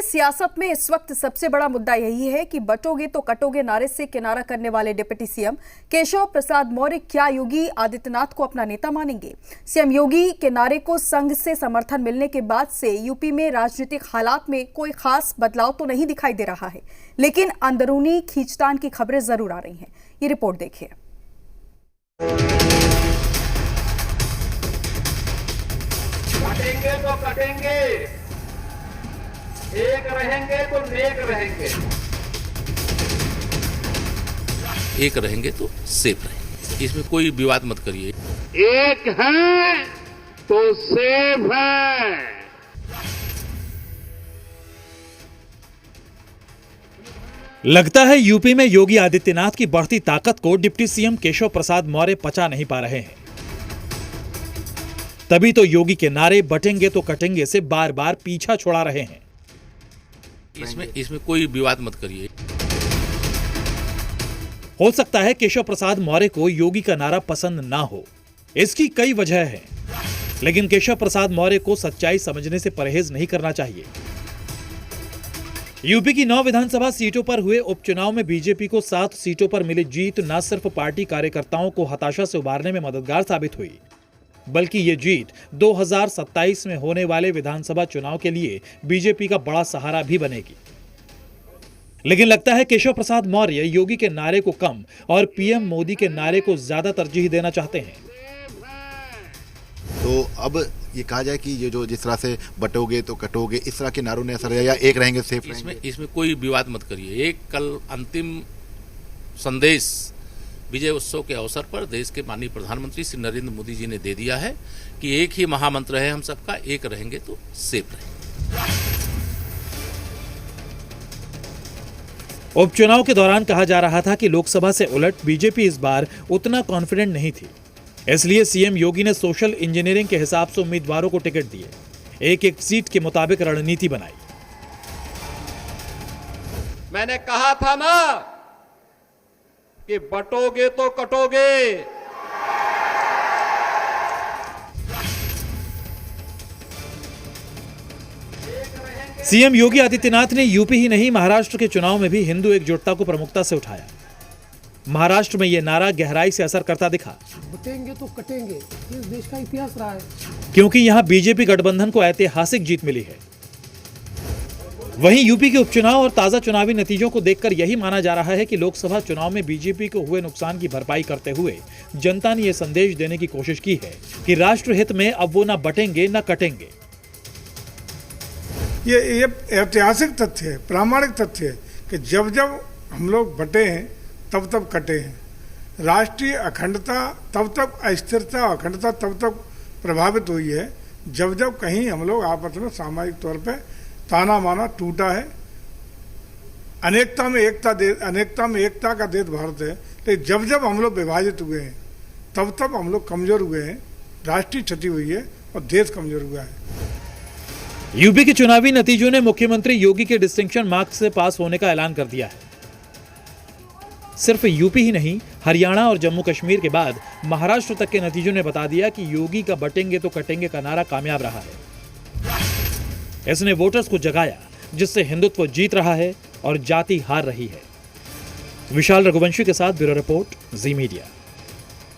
सियासत में इस वक्त सबसे बड़ा मुद्दा यही है कि बटोगे तो कटोगे नारे से किनारा करने वाले डिप्टी सीएम केशव प्रसाद मौर्य क्या योगी आदित्यनाथ को अपना नेता मानेंगे। सीएम योगी के नारे को संघ से समर्थन मिलने के बाद से यूपी में राजनीतिक हालात में कोई खास बदलाव तो नहीं दिखाई दे रहा है, लेकिन अंदरूनी खींचतान की खबरें जरूर आ रही हैं। ये रिपोर्ट देखिए। कटेंगे तो कटेंगे, एक रहेंगे तो नेक रहेंगे, एक रहेंगे तो सेफ रहेंगे, इसमें कोई विवाद मत करिए। एक है तो सेफ है। लगता है यूपी में योगी आदित्यनाथ की बढ़ती ताकत को डिप्टी सीएम केशव प्रसाद मौर्य पचा नहीं पा रहे हैं। तभी तो योगी के नारे बटेंगे तो कटेंगे से बार बार पीछा छुड़ा रहे हैं। इसमें कोई विवाद मत करिए। हो सकता है केशव प्रसाद मौर्य को योगी का नारा पसंद ना हो, इसकी कई वजह है, लेकिन केशव प्रसाद मौर्य को सच्चाई समझने से परहेज नहीं करना चाहिए। यूपी की 9 विधानसभा सीटों पर हुए उपचुनाव में बीजेपी को 7 सीटों पर मिली जीत न सिर्फ पार्टी कार्यकर्ताओं को हताशा से उबारने में मददगार साबित हुई, बल्कि ये जीत 2027 में होने वाले विधानसभा चुनाव के लिए बीजेपी का बड़ा सहारा भी बनेगी। लेकिन लगता है केशव प्रसाद मौर्य योगी के नारे को कम और पीएम मोदी के नारे को ज्यादा तरजीह देना चाहते हैं। तो अब ये कहा जाए कि ये जो जिस तरह से बटोगे तो कटोगे, इस तरह के नारों ने असर या एक रहेंगे सेफ रहेंगे, इसमें कोई विवाद मत करिए। एक कल अंतिम संदेश विजय उत्सव के अवसर पर देश के माननीय प्रधानमंत्री श्री नरेंद्र मोदी जी ने दे दिया है कि एक ही महामंत्र है हम सबका, एक रहेंगे तो सेफ रहेंगे। उपचुनाव के दौरान कहा जा रहा था कि लोकसभा से उलट बीजेपी इस बार उतना कॉन्फिडेंट नहीं थी, इसलिए सीएम योगी ने सोशल इंजीनियरिंग के हिसाब से उम्मीदवारों को टिकट दिए, एक एक सीट के मुताबिक रणनीति बनाई। मैंने कहा था ना कि बटोगे तो कटोगे। सीएम योगी आदित्यनाथ ने यूपी ही नहीं महाराष्ट्र के चुनाव में भी हिंदू एकजुटता को प्रमुखता से उठाया। महाराष्ट्र में यह नारा गहराई से असर करता दिखा। बटेंगे तो कटेंगे, इस देश का इतिहास रहा है, क्योंकि यहां बीजेपी गठबंधन को ऐतिहासिक जीत मिली है। वहीं यूपी के उपचुनाव और ताजा चुनावी नतीजों को देखकर यही माना जा रहा है कि लोकसभा चुनाव में बीजेपी को हुए नुकसान की भरपाई करते हुए जनता ने यह संदेश देने की कोशिश की है कि राष्ट्र हित में अब वो न बटेंगे न कटेंगे। ये ऐतिहासिक तथ्य है, प्रामाणिक तथ्य है कि जब जब हम लोग बटे हैं तब तब कटे हैं। राष्ट्रीय अखंडता तब तक, अस्थिरता अखंडता तब तक प्रभावित हुई है जब जब कहीं हम लोग आपस में सामाजिक तौर पे ताना माना टूटा है। अनेकता में एकता का देश भारत है, लेकिन जब जब हम लोग विभाजित हुए हैं तब तब हम लोग कमजोर हुए हैं, राष्ट्रीय क्षति हुई है और देश कमजोर हुआ है। यूपी के चुनावी नतीजों ने मुख्यमंत्री योगी के डिस्टिंक्शन मार्क्स से पास होने का ऐलान कर दिया है। सिर्फ यूपी ही नहीं, हरियाणा और जम्मू कश्मीर के बाद महाराष्ट्र तक के नतीजों ने बता दिया कि योगी का बटेंगे तो कटेंगे का नारा कामयाब रहा है। इसने वोटर्स को जगाया, जिससे हिंदुत्व जीत रहा है और जाति हार रही है। विशाल रघुवंशी के साथ ब्यूरो रिपोर्ट, जी मीडिया।